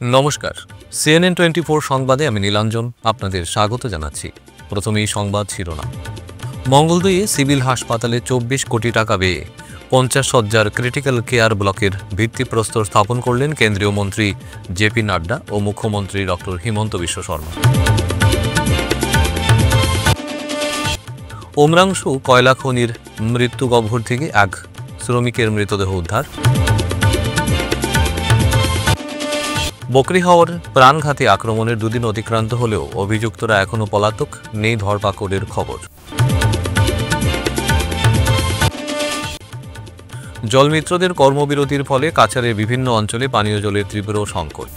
নমস্কার, CNN 24 সংবাদে আমি নীলাঞ্জন আপনাদের স্বাগত জানাচ্ছি। প্রথমেই সংবাদ শিরোনাম। মঙ্গলদৈয়ে সিভিল হাসপাতালে 24 কোটি টাকা ব্যয়ে 50 শয্যার ক্রিটিক্যাল কেয়ার ব্লকের ভিত্তিপ্রস্তর স্থাপন করলেন কেন্দ্রীয় মন্ত্রী জেপি নাড্ডা ও মুখ্যমন্ত্রী ডক্টর হিমন্ত বিশ্ব শর্মা। উমরাংশু কয়লা খনির মৃত্যুগহ্বর থেকে এক শ্রমিকের মৃতদেহ উদ্ধার। বকরিহাওর প্রাণঘাতী আক্রমণের দুদিন অতিক্রান্ত হলেও অভিযুক্তরা এখনও পলাতক, নেই ধরপাকড়ের খবর। জলমিত্রদের কর্মবিরতির ফলে কাছাড়ের বিভিন্ন অঞ্চলে পানীয় জলের তীব্র সংকট।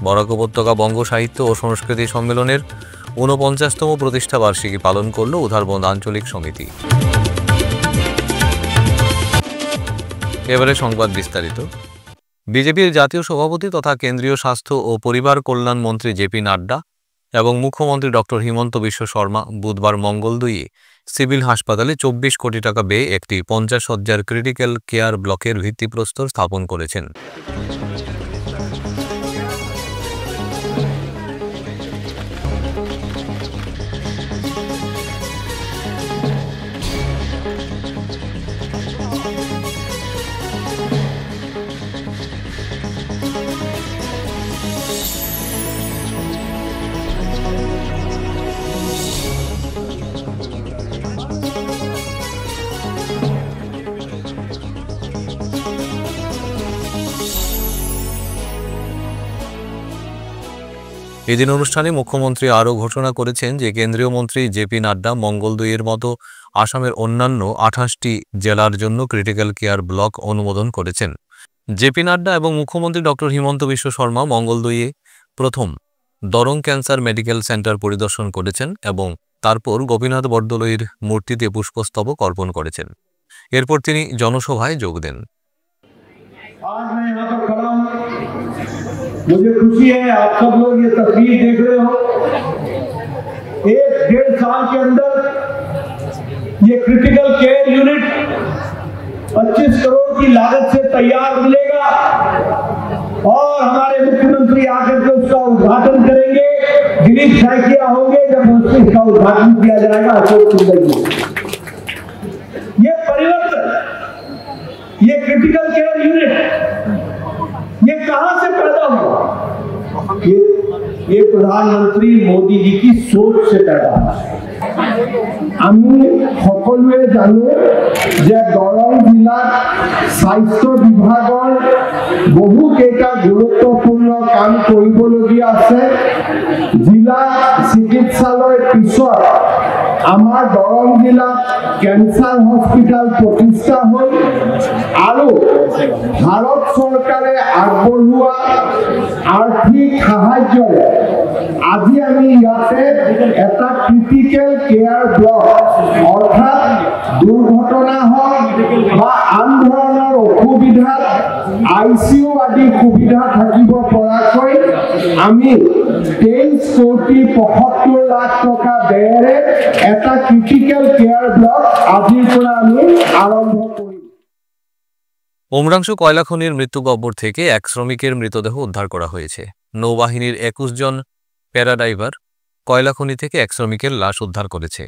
বরাক উপত্যকা বঙ্গ সাহিত্য ও সংস্কৃতি সম্মেলনের ৪৯তম প্রতিষ্ঠা বার্ষিকী পালন করল উধারবন্দ আঞ্চলিক সমিতি। এবারে সংবাদ বিস্তারিত। বিজেপির জাতীয় সভাপতি তথা কেন্দ্রীয় স্বাস্থ্য ও পরিবার কল্যাণ মন্ত্রী জেপি নাড্ডা এবং মুখ্যমন্ত্রী ডক্টর হিমন্ত বিশ্ব শর্মা বুধবার মঙ্গলদৈয়ে সিভিল হাসপাতালে 24 কোটি টাকা ব্যয়ে একটি 50 শয্যার ক্রিটিক্যাল কেয়ার ব্লকের ভিত্তিপ্রস্তর স্থাপন করেছেন। এদিন অনুষ্ঠানে মুখ্যমন্ত্রী আরও ঘোষণা করেছেন যে কেন্দ্রীয় মন্ত্রী জেপি নাড্ডা মঙ্গলদৈয়ের মতো আসামের অন্যান্য 28টি জেলার জন্য ক্রিটিক্যাল কেয়ার ব্লক অনুমোদন করেছেন। জেপি নাড্ডা এবং মুখ্যমন্ত্রী ডক্টর হিমন্ত বিশ্ব শর্মা মঙ্গলদৈয়ে প্রথম দরং ক্যান্সার মেডিকেল সেন্টার পরিদর্শন করেছেন এবং তারপর গোপীনাথ বরদলৈর মূর্তিতে পুষ্পস্তবক অর্পণ করেছেন। এরপর তিনি জনসভায় যোগ দেন। मुझे खुशी है आप सब लोग ये तस्वीर देख रहे हो। 1-1.5 साल के अंदर ये क्रिटिकल केयर यूनिट 25 करोड़ की लागत से तैयार मिलेगा और हमारे मुख्यमंत्री आकर के उसका उद्घाटन करेंगे। गिरीश सैकिया होंगे जब उसका उद्घाटन किया जाएगा अशोक सिंह। ये परिवर्तन, ये क्रिटिकल केयर यूनिट ये कहां से पैदा हुआ? ये प्रधानमंत्री मोदी जी की सोच से पैदा हुआ। আমি সকলোৱে জানো যে দৰং জিলাত স্বাস্থ্য বিভাগৰ বহু কেইটা গুৰুত্বপূৰ্ণ কাম কৰিবলগীয়া আছে। জিলা চিকিৎসালয়ৰ পিছত আমাৰ দৰং জিলাত কেন্সাৰ হস্পিটাল প্ৰতিষ্ঠা হ'ল আৰু ভাৰত চৰকাৰে আগবঢ়োৱা আৰ্থিক সাহায্যৰে আজি আমি ইয়াতে এটা ক্ৰিটিকেল কেয়াৰ ব্লক অৰ্থাৎ দুৰ্ঘটনা হওক বা আন ধৰণৰ অসুবিধাত ICU আদি সুবিধা থাকিব পৰাকৈ আমি 23 কোটি 75 লাখ টকা ব্যয়েৰে এটা ক্ৰিটিকেল কেয়াৰ ব্লক আজিৰ পৰা আমি আৰম্ভ কৰিম। উমরাংশু কয়লা খনির মৃত্যুগহ্বর থেকে এক শ্রমিকের মৃতদেহ উদ্ধার করা হয়েছে। নৌবাহিনীর 21 জন প্যারাডাইভার কয়লা খনি থেকে এক শ্রমিকের লাশ উদ্ধার করেছে।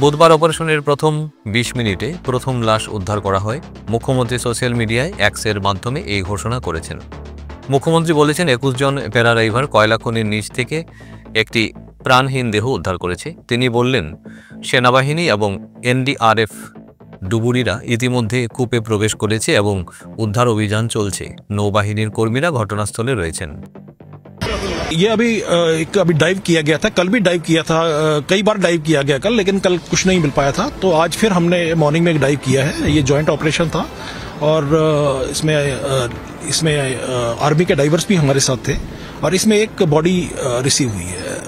বুধবার অপারেশনের প্রথম 20 মিনিটে প্রথম লাশ উদ্ধার করা হয়। মুখ্যমন্ত্রী সোশ্যাল মিডিয়ায় এক্সের মাধ্যমে এই ঘোষণা করেছেন। মুখ্যমন্ত্রী বলেছেন 21 জন প্যারাডাইভার কয়লা খনির নিচ থেকে একটি প্রাণহীন দেহ উদ্ধার করেছে। তিনি বললেন, সেনাবাহিনী এবং NDRF ডুবুরিরা ইতিমধ্যে কূপে প্রবেশ করেছে এবং উদ্ধার অভিযান চলছে। নৌবাহিনীর কর্মীরা ঘটনাস্থলে রয়েছেন। ये अभी डाइव किया गया था, कल भी डाइव किया था, कई बार डाइव किया गया कल, लेकिन कल कुछ नहीं मिल पाया था, तो आज फिर हमने मॉर्निंग में एक डाइव किया है। ये जॉइंट ऑपरेशन था और इसमें आर्मी के डाइवर्स भी हमारे साथ थे और इसमें एक बॉडी रिसीव हुई है,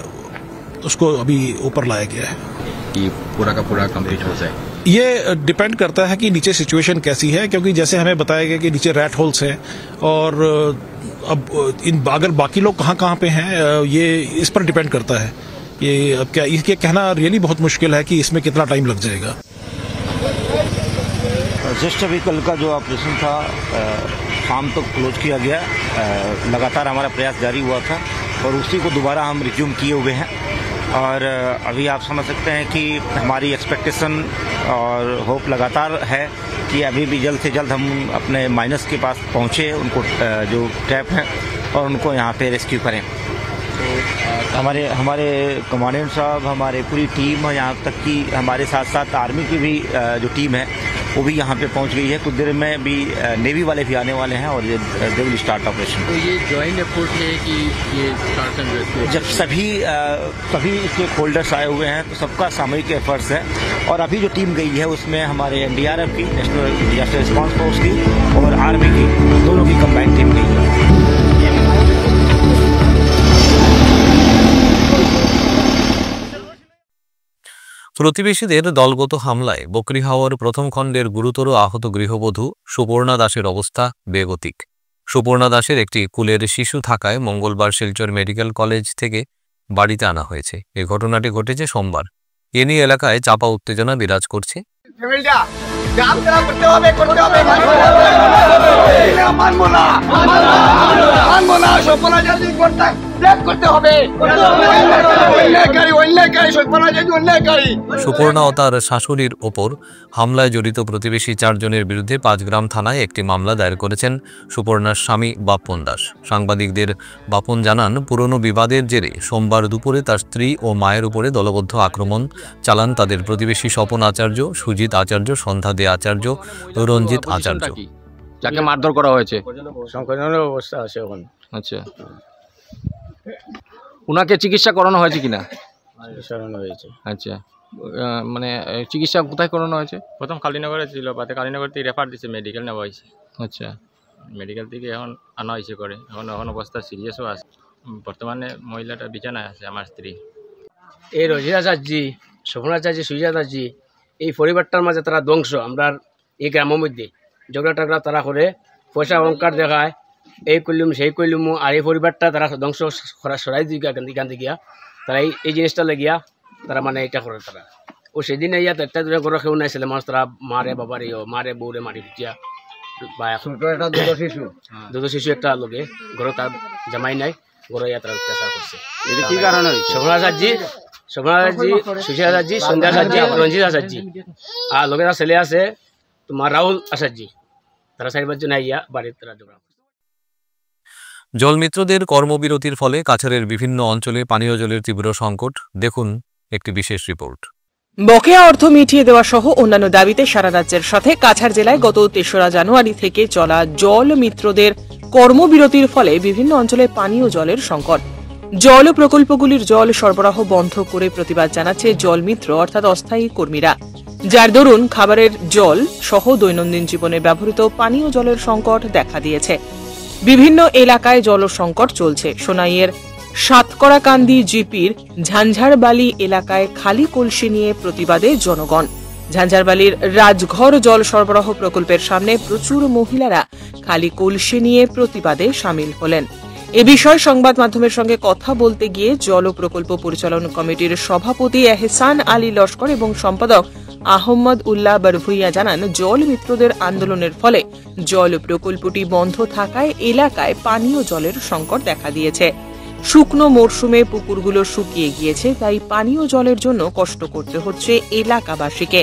तो उसको अभी ऊपर लाया गया है। कि पूरा का पूरा कंप्लीट हो जाए, ये डिपेंड करता है कि नीचे सिचुएशन कैसी है, क्योंकि जैसे हमें बताया गया कि नीचे रैट होल्स हैं और अब अगर बाकी लोग कहाँ पे हैं ये इस पर डिपेंड करता है। ये अब क्या ये कहना रियली बहुत मुश्किल है कि इसमें कितना टाइम लग जाएगा। जस्ट अभी कल का जो ऑपरेशन था शाम तक क्लोज किया गया, लगातार हमारा प्रयास जारी हुआ था और उसी को दोबारा हम रिज्यूम किए हुए हैं। और अभी आप समझ सकते हैं कि हमारी एक्सपेक्टेशन और होप लगातार है कि अभी भी जल्द से जल्द हम अपने माइनस के पास पहुंचे, उनको जो ट्रैप हैं और उनको यहाँ पे रेस्क्यू करें। हमारे कमांडेंट साहब, हमारे पूरी टीम, यहाँ तक कि हमारे साथ साथ आर्मी की भी जो टीम है वो भी यहाँ पे पहुँच गई है। कुछ देर में भी नेवी वाले भी आने वाले हैं और ये दे विल स्टार्ट ऑपरेशन। तो ये जॉइंट एफर्ट है कि ये सर्च एंड रेस्क्यू? जब सभी स्टेक होल्डर्स आए हुए हैं तो सबका सामूहिक एफर्ट्स है और अभी जो टीम गई है उसमें हमारे NDRF की, नेशनल डिजास्टर रिस्पांस फोर्स की और आर्मी की, दोनों की कंबाइंड टीम गई है। প্রতিবেশীদের দলগত হামলায় বকরিহাওয়ার প্রথম খণ্ডের গুরুতর আহত গৃহবধূ সুপর্ণা দাসের অবস্থা বেগতিক। সুপর্ণা দাসের একটি কুলের শিশু থাকায় মঙ্গলবার শিলচর মেডিকেল কলেজ থেকে বাড়িতে আনা হয়েছে। এই ঘটনাটি ঘটেছে সোমবার। এ নিয়ে এলাকায় চাপা উত্তেজনা বিরাজ করছে। সুপর্ণা ও তার শাশুড়ির ওপর হামলায় জড়িত প্রতিবেশী 4 জনের বিরুদ্ধে 5 গ্রাম থানায় একটি মামলা দায়ের করেছেন সুপর্ণার স্বামী বাপন দাস। সাংবাদিকদের বাপন জানান, পুরনো বিবাদের জেরে সোমবার দুপুরে তার স্ত্রী ও মায়ের উপরে দলবদ্ধ আক্রমণ চালান তাদের প্রতিবেশী স্বপন আচার্য, সুজিত আচার্য, সন্ধ্যা দে আচার্য, রঞ্জিত আচার্য। যাকে মারধর করা হয়েছে সংকটজনক অবস্থা আছে এখন। আচ্ছা, ওনাকে চিকিৎসা করানো হয়েছে কিনা? সরানো হয়েছে। আচ্ছা, মানে চিকিৎসা কোথায় করানো হয়েছে? প্রথম কালীনগরে ছিল, পাতে কালীনগর থেকে রেফার দিচ্ছে, মেডিকেল নেওয়া হয়েছে। আচ্ছা, মেডিকেল থেকে এখন আনা হয়েছে করে, এখন অবস্থা সিরিয়াসও আছে। বর্তমানে মহিলাটা বিছানায় আছে, আমার স্ত্রী। এই রঞ্জিত আচার্যি, স্বপন আচার্যি, সুজিত আচার্যি, এই পরিবারটার মাঝে তারা ধ্বংস। আমরা এই গ্রামের মধ্যে ঝগড়া টগড়া তারা করে, পয়সা অহংকার দেখায়, এই করলুম সেই করলুম, আর এই পরিবারটা তারা ধ্বংস সরাই দিই গান দিগিয়া তারা এই জিনিসটা লেগিয়া তারা মানে এটা করে তারা। ও সেদিন ইয়াত একটা দূরে ঘরে কেউ নাই ছেলে মানুষ, তারা মারে বাবার মারে বউরে মারি দিয়া বা দুধ শিশু একটা লোকে ঘরে, তার জামাই নাই, ঘরে ইয়া তারা অত্যাচার করছে। কি কারণে? স্বপন আচার্যি, সুশীল আচার্যি, সন্ধ্যা আচার্যি, রঞ্জিত আচার্যি, আর লোকের ছেলে আছে তোমার রাহুল আচার্যি, তারা 4-5 জন আইয়া বাড়ির তারা ঝগড়া। জলমিত্রদের কর্মবিরতির ফলে কাছাড়ের বিভিন্ন অঞ্চলে পানীয় জলের তীব্র সংকট। দেখুন একটি বিশেষ রিপোর্ট। বকেয়া অর্থ মিটিয়ে দেওয়া সহ অন্যান্য দাবিতে সারা রাজ্যের সাথে কাছাড় জেলায় গত 3রা জানুয়ারি থেকে চলা জল মিত্রদের কর্মবিরতির ফলে বিভিন্ন অঞ্চলে পানীয় জলের সংকট। জল প্রকল্পগুলির জল সরবরাহ বন্ধ করে প্রতিবাদ জানাচ্ছে জলমিত্র অর্থাৎ অস্থায়ী কর্মীরা, যার দরুন খাবারের জল সহ দৈনন্দিন জীবনে ব্যবহৃত পানীয় জলের সংকট দেখা দিয়েছে। বিভিন্ন এলাকায় জল সংকট চলছে। সোনাইয়ের সাতকড়াকান্দি জিপির ঝাঞ্ঝারবালি এলাকায় খালি কলসি নিয়ে প্রতিবাদে জনগণ। ঝাঞ্ঝারবালির রাজঘর জল সরবরাহ প্রকল্পের সামনে প্রচুর মহিলারা খালি কলসি নিয়ে প্রতিবাদে সামিল হলেন। এ বিষয়ে সংবাদ মাধ্যমের সঙ্গে কথা বলতে গিয়ে জল প্রকল্প পরিচালন কমিটির সভাপতি এহসান আলী লস্কর এবং সম্পাদক আহমদ উল্লাহ বরভুইয়া জানান, জল মিত্রদের আন্দোলনের ফলে জল প্রকল্পটি বন্ধ থাকায় এলাকায় পানীয় জলের সংকট দেখা দিয়েছে। শুকনো মরশুমে পুকুরগুলো শুকিয়ে গিয়েছে, তাই পানীয় জলের জন্য কষ্ট করতে হচ্ছে এলাকাবাসীকে।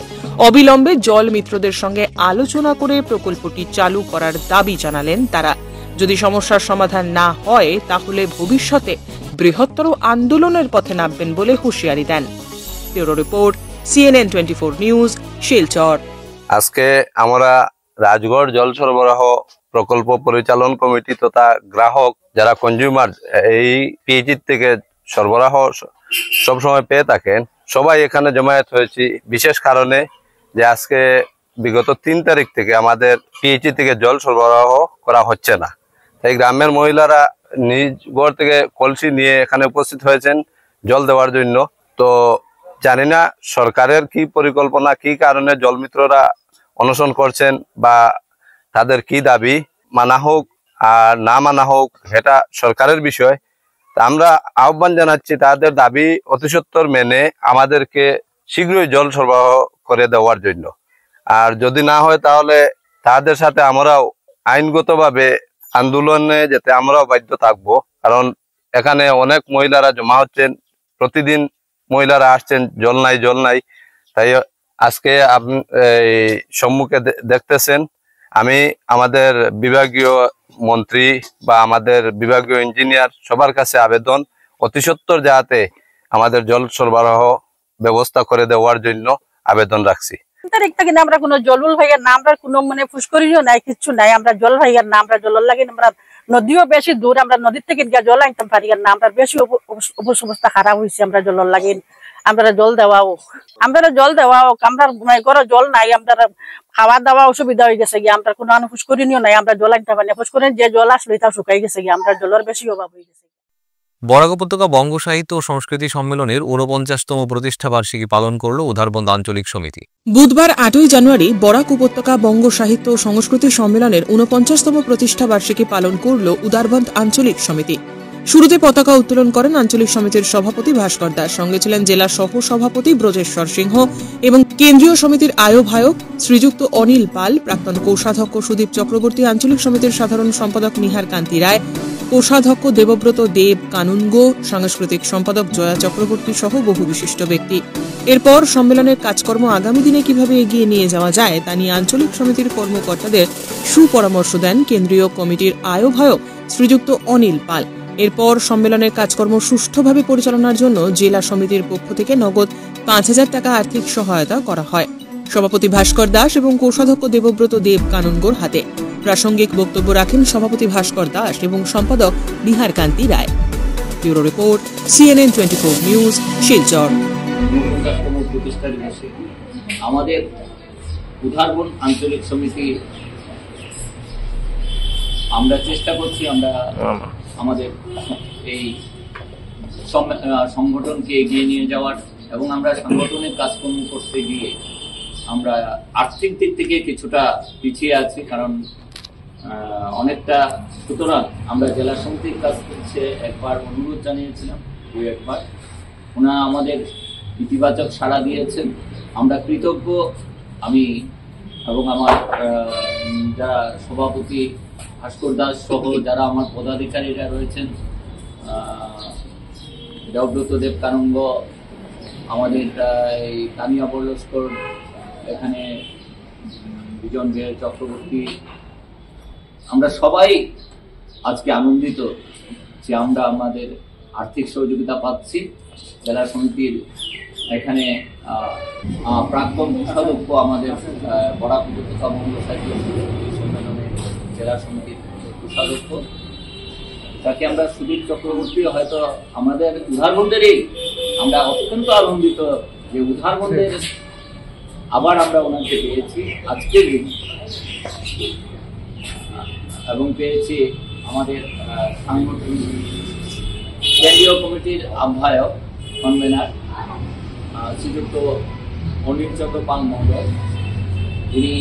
অবিলম্বে জল মিত্রদের সঙ্গে আলোচনা করে প্রকল্পটি চালু করার দাবি জানালেন তারা। যদি সমস্যার সমাধান না হয় তাহলে ভবিষ্যতে বৃহত্তর আন্দোলনের পথে নামবেন বলে হুঁশিয়ারি দেন। Bureau report, CNN 24 news, Silchar. আজকে আমরা রাজগড় জল সরবরাহ প্রকল্প পরিচালন কমিটি তথা গ্রাহক যারা কনজিউমার এই পিএইচই থেকে সরবরাহ সবসময় পেয়ে থাকেন, সবাই এখানে জমায়েত হয়েছি বিশেষ কারণে যে আজকে বিগত 3 তারিখ থেকে আমাদের পিএইচই থেকে জল সরবরাহ করা হচ্ছে না। তাই গ্রামের মহিলারা নিজ ঘর থেকে কলসি নিয়ে এখানে উপস্থিত হয়েছেন জল দেওয়ার জন্য। তো জানি না সরকারের কি পরিকল্পনা, কি কারণে জলমিত্ররা অনশন করছেন বা তাদের কি দাবি, মানা হোক আর না মানা হোক এটা সরকারের বিষয়। আমরা আহ্বান জানাচ্ছি তাদের দাবি অতিসত্বর মেনে আমাদেরকে শীঘ্রই জল সরবরাহ করে দেওয়ার জন্য। আর যদি না হয় তাহলে তাদের সাথে আমরাও আইনগতভাবে আন্দোলনে যেতে আমরাও বাধ্য থাকবো, কারণ এখানে অনেক মহিলারা জমা হচ্ছেন, প্রতিদিন মহিলারা আসছেন জল নাই। তাই আজকে আপনি সম্মুখে দেখতেছেন আমি আমাদের বিভাগীয় মন্ত্রী বা আমাদের বিভাগীয় ইঞ্জিনিয়ার সবার কাছে আবেদন অতিসত্বর যাতে আমাদের জল সরবরাহ ব্যবস্থা করে দেওয়ার জন্য আবেদন রাখছি। কিন্তু আমরা কোনো জলুল ভাইয়ের না, আমরা কোনো মানে ফুসকরিও নাই, কিচ্ছু নাই। আমরা জল ভাইয়ের না, আমরা জল লাগে আমরা নদীও বেশি দূর, আমরা নদীর থেকে জল আনতে পারি না। আমরা বেশি অবস্থা খারাপ হয়েছে, আমরা জল লাগে আমরা জল দেওয়াও আমরা ঘরে জল নাই, আমরা খাওয়া দাওয়া অসুবিধা হয়ে গেছে গিয়ে, আমরা কোনো ফুসকরিও নাই, আমরা জল আনতে পারি না। ফুসকরিন যে জল আসলো তা শুকাই গেছে গিয়ে, আমরা জলের বেশি অভাব হয়ে গেছে। বরাক উপত্যকা বঙ্গ সাহিত্য ও সংস্কৃতি সম্মেলনের 49তম প্রতিষ্ঠা বার্ষিকী পালন করল উধারবন্দ আঞ্চলিক সমিতি। বুধবার 8ই জানুয়ারি বরাক উপত্যকা বঙ্গ সাহিত্য ও সংস্কৃতি সম্মেলনের 49তম প্রতিষ্ঠা বার্ষিকী পালন করল উধারবন্দ আঞ্চলিক সমিতি। শুরুতে পতাকা উত্তোলন করেন আঞ্চলিক সমিতির সভাপতি ভাস্কর দাস, সঙ্গে ছিলেন জেলা সহ সভাপতি ব্রজেশ্বর সিংহ এবং কেন্দ্রীয় সমিতির আহ্বায়ক শ্রীযুক্ত অনিল পাল, প্রাক্তন কোষাধ্যক্ষ সুদীপ চক্রবর্তী, আঞ্চলিক সমিতির সাধারণ সম্পাদক নিহার কান্তি রায়, কোষাধ্যক্ষ দেবব্রত দেব কানুনগো, সাংস্কৃতিক সম্পাদক জয়া চক্রবর্তী সহ বহু বিশিষ্ট ব্যক্তি। এরপর সম্মেলনের কাজকর্ম আগামী দিনে কিভাবে এগিয়ে নিয়ে যাওয়া যায় তা নিয়ে আঞ্চলিক সমিতির কর্মকর্তাদের সুপরামর্শ দেন কেন্দ্রীয় কমিটির আহ্বায়ক শ্রীযুক্ত অনিল পাল। এরপর সম্মেলনের কাজকর্ম সুষ্ঠুভাবে পরিচালনার জন্য জেলা সমিতির পক্ষ থেকে নগদ 5,000 টাকা আর্থিক সহায়তা করা হয় সভাপতি ভাস্কর দাস এবং কোষাধ্যক্ষ দেবব্রত দেব কানুনগোর হাতে। প্রাসঙ্গিক বক্তব্য রাখেন সভাপতি ভাস্কর দাস এবং সম্পাদক Nihar Kanti Roy. Bureau report, CNN 24 news, Silchar. প্রতিষ্ঠা দিবসে আমাদের উধারবন্দ আঞ্চলিক সমিতি আমরা চেষ্টা করছি আমরা আমাদের এই সংগঠনকে এগিয়ে নিয়ে যাওয়ার, এবং আমরা সংগঠনের কাজকর্ম করতে গিয়ে আমরা আর্থিক দিক থেকে কিছুটা পিছিয়ে আছি, কারণ অনেকটা। সুতরাং আমরা জেলা সমিতির কাছ থেকে একবার অনুরোধ জানিয়েছিলাম, একবার ওনারা আমাদের ইতিবাচক সাড়া দিয়েছেন, আমরা কৃতজ্ঞ। আমি এবং আমার যারা সভাপতি ভাস্কর দাস সহ যারা আমার পদাধিকারীরা রয়েছেন, দেবব্রত দেব কানুনগ, আমাদের এই তানিয়া বর্লস্কর, এখানে বিজন চক্রবর্তী, আমরা সবাই আজকে আনন্দিত যে আমরা আমাদের আর্থিক সহযোগিতা পাচ্ছি। জেলা সমিতির এখানে প্রাক্তন কোষাধ্যক্ষ আমাদের বরাক উপত্যকা বঙ্গ সাহিত্য সম্মেলনের জেলা সমিতির কোষাধ্যক্ষ, তাকে আমরা সুদীপ চক্রবর্তী, হয়তো আমাদের উধারবন্দেরই আমরা অত্যন্ত আনন্দিত যে উধারবন্দের আবার আমরা ওনাকে পেয়েছি আজকের দিন, এবং পেয়েছি আমাদের সাংগঠনিক কেন্দ্রীয় কমিটির আহ্বায়ক কনভেনার শ্রীযুক্ত অনিল চন্দ্র পাল মহোদয়। তিনি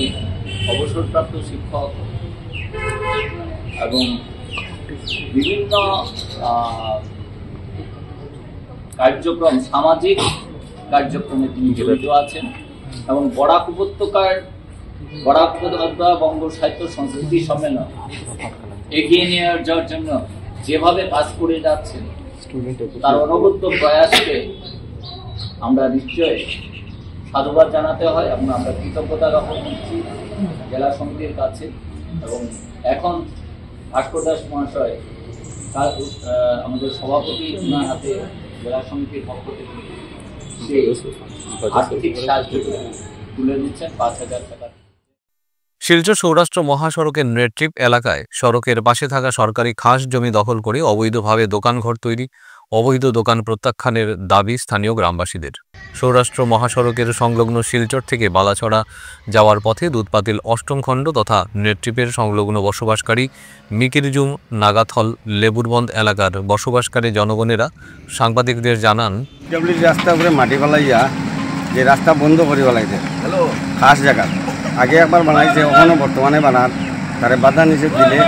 অবসরপ্রাপ্ত শিক্ষক এবং বিভিন্ন কার্যক্রম, সামাজিক কার্যক্রমে তিনি জড়িত আছেন, এবং বরাক উপত্যকা বঙ্গ সাহিত্য সংস্কৃতি সম্মেলন এগিয়ে নিয়ে যাওয়ার জন্য যেভাবে কাজ করে যাচ্ছেন তার অনবদ্য প্রয়াসকে আমরা নিশ্চয় সাধুবাদ জানাতে হয়, এবং আমরা কৃতজ্ঞতা জ্ঞাপন করছি জেলা সমিতির কাছে। এবং এখন ভাস্কর দাস মহাশয় আমাদের সভাপতি ওনার হাতে জেলা সমিতির পক্ষ থেকে সেই আর্থিক সাহায্য তুলে দিচ্ছেন 5,000 টাকা। শিলচর সৌরাষ্ট্র মহাসড়কের নেট্রিপ এলাকায় সড়কের পাশে থাকা সরকারি খাস জমি দখল করে অবৈধভাবে দোকানঘর তৈরি, অবৈধ দোকান প্রত্যাখ্যানের দাবি স্থানীয় গ্রামবাসীদের। সৌরাষ্ট্র মহাসড়কের সংলগ্ন শিলচর থেকে বালাছড়া যাওয়ার পথে দুধপাতিল অষ্টম খণ্ড তথা নেট্রিপের সংলগ্ন বসবাসকারী মিকিরজুম, নাগাথল, লেবুরবন্দ এলাকার বসবাসকারী জনগণেরা সাংবাদিকদের জানান, রাস্তা উপরে মাটি ফেলাইয়া যে রাস্তা বন্ধ করে ফেলাইছে খাস জায়গা আগে একবার বানাইছে, ওখানে বর্তমানে বানার তারে বাধা নিষেধ দিলে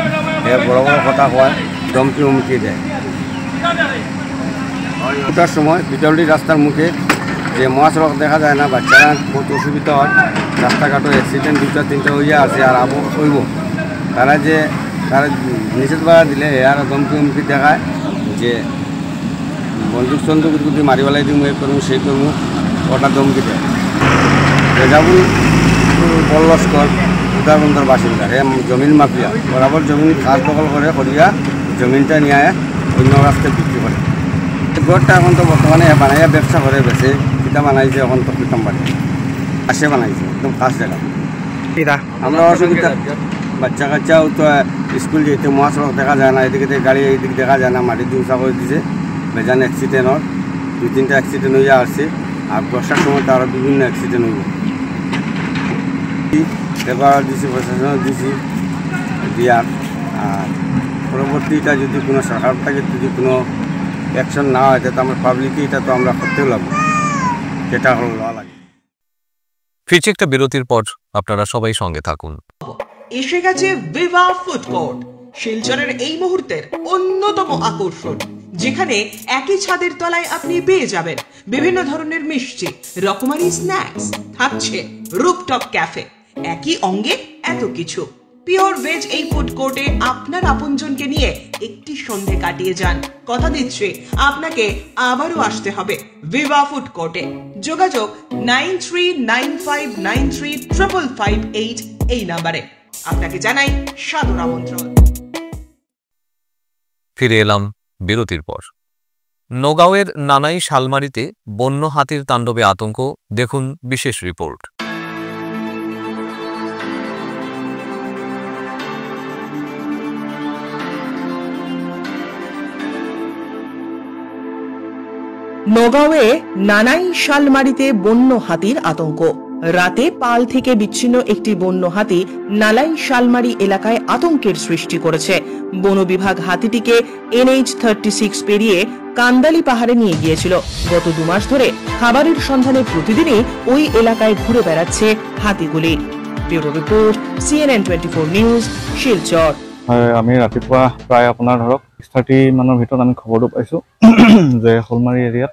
বড় বড় কথা হয়, ধমকি হুমকি দেয়। ওটার সময় বিতলটি রাস্তার মুখে যে মহাসড়ক দেখা যায় না, বাচ্চারা বহুত অসুবিধা হয়, রাস্তাঘাটও অ্যাক্সিডেন্ট 2-3টা হইয়া আছে আর আবু হইব। তারা নিষেধ বাধা দিলে আর ধমকি হুমকি দেখায় যে বন্দুক সন্দুক যদি মারি পেলাই দিম, এই করবো সেই করবো, ওটা ধমকি দেয়। রেজাবুল বল্লস্কর উদারবন্দর বাসিন্দা, হে জমিন মাফিয়া, বরাবর জমিন খাস দখল করে করিয়া জমিনটা নিয়ে অন্য রাস্তায় বিক্রি করে। ঘরটা এখন তো বর্তমানে বানাইয়া ব্যবসা করে বেছে, কিতা বানাইছে এখন তো প্রীতম বাড়ি আসে বানাইছে, একদম খাস জায়গা। আমরা অসুবিধা, বাচ্চা কাচ্চাও তো স্কুল যেতে মহাসড়ক দেখা যায় না, এদিকে গাড়ি এইদিকে দেখা যায় না, মাটির উঁচা করে দিছে, বেজান অ্যাক্সিডেন্টর 2-3টা অ্যাক্সিডেন্ট হইয়া আসছে। আর বর্ষার সময় তো আরও বিভিন্ন অ্যাক্সিডেন্ট হইব। এবার দিছি, প্রশাসনও দিছি দিয়ার, আর পরবর্তীটা যদি কোনো সরকার থেকে যদি কোনো অ্যাকশন না হয় তাহলে আমরা পাবলিকই এটা তো আমরা করতেও লাগবো, যেটা হলো লওয়া লাগে। ফিরছি একটা বিরতির পর, আপনারা সবাই সঙ্গে থাকুন। এসে গেছে ভিভা ফুড কোর্ট, শিলচরের এই মুহূর্তের অন্যতম আকর্ষণ, যেখানে একই ছাদের তলায় আপনি পেয়ে যাবেন বিভিন্ন ধরনের মিষ্টি, রকমারি স্ন্যাক্স, থাকছে রুফটপ ক্যাফে, একই অঙ্গে এত কিছু। পিওর ভেজ এই ফুড কোর্টে আপনার আপনজনকে নিয়ে একটি সন্ধে কাটিয়ে যান। কথা দিচ্ছি আপনাকে আবারও আসতে হবে ভিভা ফুড কোর্টে। যোগাযোগ 9395935558 এই নাম্বারে। আপনাকে জানাই সাদর আমন্ত্রণ। ফিরে এলাম বিরতির পর। নগাঁওয়ের নানাই শালমারিতে বন্য হাতির তাণ্ডবে আতঙ্ক, দেখুন বিশেষ রিপোর্ট। নগাঁওয়ে নানাই শালমারিতে বন্য হাতির আতঙ্ক। রাতে পাল থেকে বিচ্ছিন্ন একটি বন্য হাতি নালাই শালমারি এলাকায় আতঙ্কের সৃষ্টি করেছে। বন বিভাগ হাতিটিকে NH-36 পেরিয়ে কান্দালি পাহাড়ে নিয়ে গিয়েছিল। গত 2 মাস ধরে খাবারের সন্ধানে প্রতিদিনই ওই এলাকায় ঘুরে বেড়াচ্ছে হাতিগুলি। Bureau report, CNN 24 news, Silchar. আমি ৰাতিপুৱা প্ৰায় আপোনাৰ ধৰক 30 মানৰ ভিতৰত আমি খবৰটো পাইছোঁ যে শলমাৰী এৰিয়াত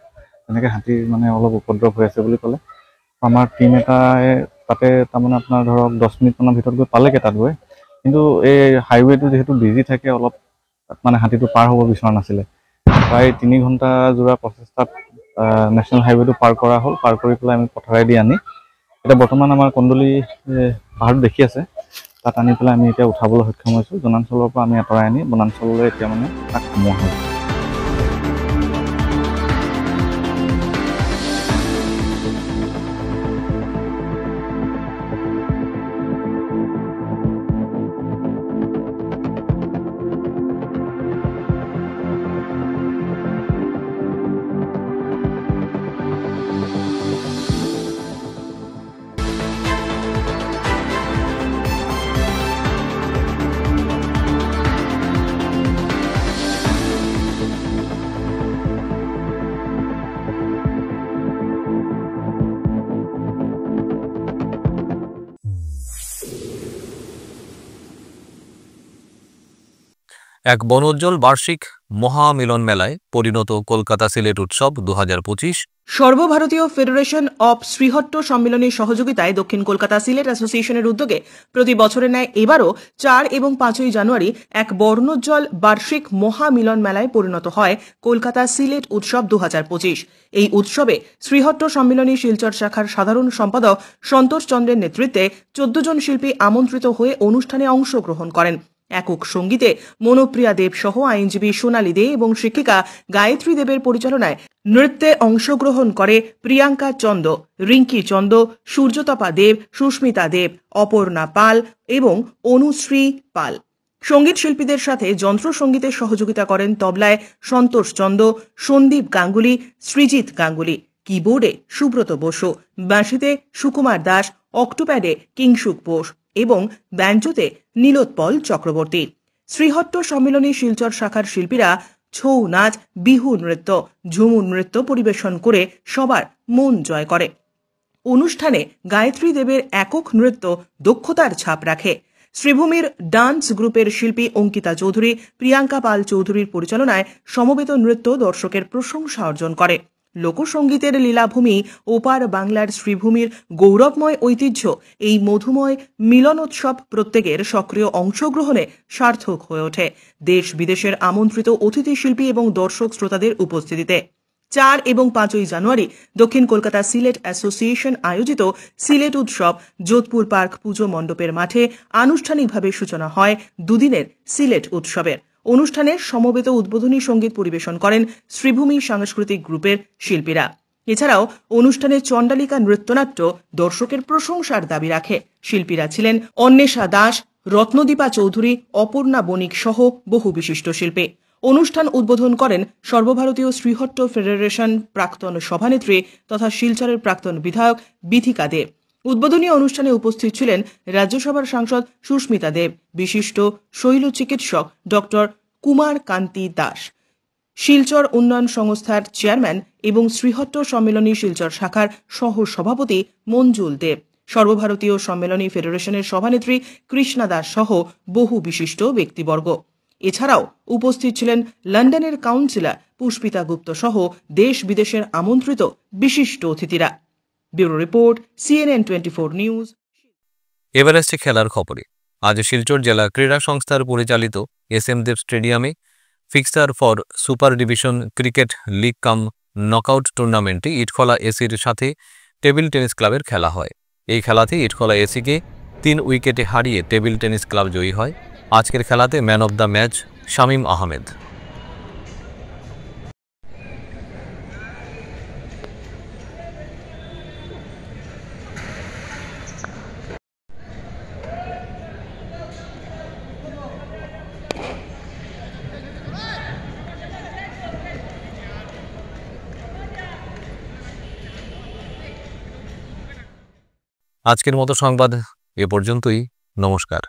এনেকৈ হাতীৰ মানে অলপ উপদ্ৰৱ হৈ আছে বুলি ক'লে। আমাৰ টিম এটাই তাতে তাৰমানে আপোনাৰ ধৰক 10 মিনিটমানৰ ভিতৰত গৈ পালেগৈ তাত গৈ, কিন্তু এই হাইৱেটো যিহেতু বিজি থাকে অলপ, তাত মানে হাতীটো পাৰ হ'ব বিচৰা নাছিলে। প্ৰায় 3 ঘণ্টা জোৰা প্ৰচেষ্টাত নেশ্যনেল হাইৱেটো পাৰ কৰা হ'ল। পাৰ কৰি পেলাই আমি পথাৰেদি আনি এতিয়া বৰ্তমান আমাৰ কন্দলি পাহাৰটো দেখি আছে, তাত আনি পেলাই আমি এতিয়া উঠাবলৈ সক্ষম হৈছোঁ। জনাঞ্চলৰ পৰা আমি আঁতৰাই আনি বনাঞ্চললৈ এতিয়া মানে তাক সোমোৱা হৈছে। এক বনোজ্জ্বল বার্ষিক মহামিলন মেলায় পরিণত কলকাতা সিলেট উৎসব 2025। সর্বভারতীয় ফেডারেশন অব শ্রীহট্ট সম্মেলনের সহযোগিতায় দক্ষিণ কলকাতা সিলেট অ্যাসোসিয়েশনের উদ্যোগে প্রতি বছরের ন্যায় এবারও 4 এবং 5ই জানুয়ারি এক বর্ণোজ্জ্বল বার্ষিক মহামিলন মেলায় পরিণত হয় কলকাতা সিলেট উৎসব 2025। এই উৎসবে শ্রীহট্ট সম্মেলনী শিলচর শাখার সাধারণ সম্পাদক সন্তোষ চন্দ্রের নেতৃত্বে 14 জন শিল্পী আমন্ত্রিত হয়ে অনুষ্ঠানে অংশগ্রহণ করেন। একক সঙ্গীতে মনোপ্রিয়া দেব সহ আইনজীবী সোনালী দে এবং শিক্ষিকা গায়ত্রী দেবের পরিচালনায় নৃত্যে অংশগ্রহণ করে প্রিয়াঙ্কা চন্দ, রিঙ্কি চন্দ, সূর্যতপা দেব, সুস্মিতা দেব, অপর্ণা পাল এবং অনুশ্রী পাল। সঙ্গীত শিল্পীদের সাথে যন্ত্র সঙ্গীতে সহযোগিতা করেন তবলায় সন্তোষ চন্দ, সন্দীপ গাঙ্গুলি, সৃজিত গাঙ্গুলি, কিবোর্ডে সুব্রত বসু, বাঁশিতে সুকুমার দাস, অক্টোপ্যাডে কিংসুক বোস এবং ব্যাঞ্জোতে নীলোৎপল চক্রবর্তী। শ্রীহট্ট সম্মিলনী শিলচর শাখার শিল্পীরা ছৌ নাচ, বিহু নৃত্য, ঝুমুর নৃত্য পরিবেশন করে সবার মন জয় করে। অনুষ্ঠানে গায়ত্রী দেবের একক নৃত্য দক্ষতার ছাপ রাখে। শ্রীভূমির ডান্স গ্রুপের শিল্পী অঙ্কিতা চৌধুরী, প্রিয়াঙ্কা পাল চৌধুরীর পরিচালনায় সমবেত নৃত্য দর্শকের প্রশংসা অর্জন করে। লোকসঙ্গীতের লীলাভূমি ওপার বাংলার শ্রীভূমির গৌরবময় ঐতিহ্য এই মধুময় মিলনোৎসব প্রত্যেকের সক্রিয় অংশগ্রহণে সার্থক হয়ে ওঠে দেশ বিদেশের আমন্ত্রিত অতিথি শিল্পী এবং দর্শক শ্রোতাদের উপস্থিতিতে। 4 এবং 5 জানুয়ারি দক্ষিণ কলকাতা সিলেট অ্যাসোসিয়েশন আয়োজিত সিলেট উৎসব যোধপুর পার্ক পুজো মণ্ডপের মাঠে আনুষ্ঠানিকভাবে সূচনা হয় দুদিনের সিলেট উৎসবের। অনুষ্ঠানে সমবেত উদ্বোধনী সঙ্গীত পরিবেশন করেন শ্রীভূমি সাংস্কৃতিক গ্রুপের শিল্পীরা। এছাড়াও অনুষ্ঠানে চণ্ডালিকা নৃত্যনাট্য দর্শকের প্রশংসার দাবি রাখে। শিল্পীরা ছিলেন অন্বেষা দাস, রত্নদীপা চৌধুরী, অপর্ণা বণিক সহ বহু বিশিষ্ট শিল্পী। অনুষ্ঠান উদ্বোধন করেন সর্বভারতীয় শ্রীহট্ট ফেডারেশন প্রাক্তন সভানেত্রী তথা শিলচরের প্রাক্তন বিধায়ক বিথিকা দেব। উদ্বোধনী অনুষ্ঠানে উপস্থিত ছিলেন রাজ্যসভার সাংসদ সুস্মিতা দেব, বিশিষ্ট শৈল চিকিৎসক ডক্টর কুমার কান্তি দাস, শিলচর উন্নয়ন সংস্থার চেয়ারম্যান এবং শ্রীহট্ট সম্মেলনী শিলচর শাখার সহ সভাপতি মঞ্জুল দেব, সর্বভারতীয় সম্মেলনী ফেডারেশনের সভানেত্রী কৃষ্ণা দাস সহ বহু বিশিষ্ট ব্যক্তিবর্গ। এছাড়াও উপস্থিত ছিলেন লন্ডনের কাউন্সিলর পুষ্পিতা গুপ্ত সহ দেশ বিদেশের আমন্ত্রিত বিশিষ্ট অতিথিরা। Bureau report, CNN 24 news. এবার আসছে খেলার খবরে। আজ শিলচর জেলা ক্রীড়া সংস্থার পরিচালিত SM দেব স্টেডিয়ামে fixer for super division cricket league come knockout টুর্নামেন্টে ইটখলা এসির সাথে টেবিল টেনিস ক্লাবের খেলা হয়। এই খেলাতে ইটখলা এসিকে 3 উইকেটে হারিয়ে টেবিল টেনিস ক্লাব জয়ী হয়। আজকের খেলাতে man of the match Shamim Ahmed. আজকের মতো সংবাদ এ পর্যন্তই। নমস্কার।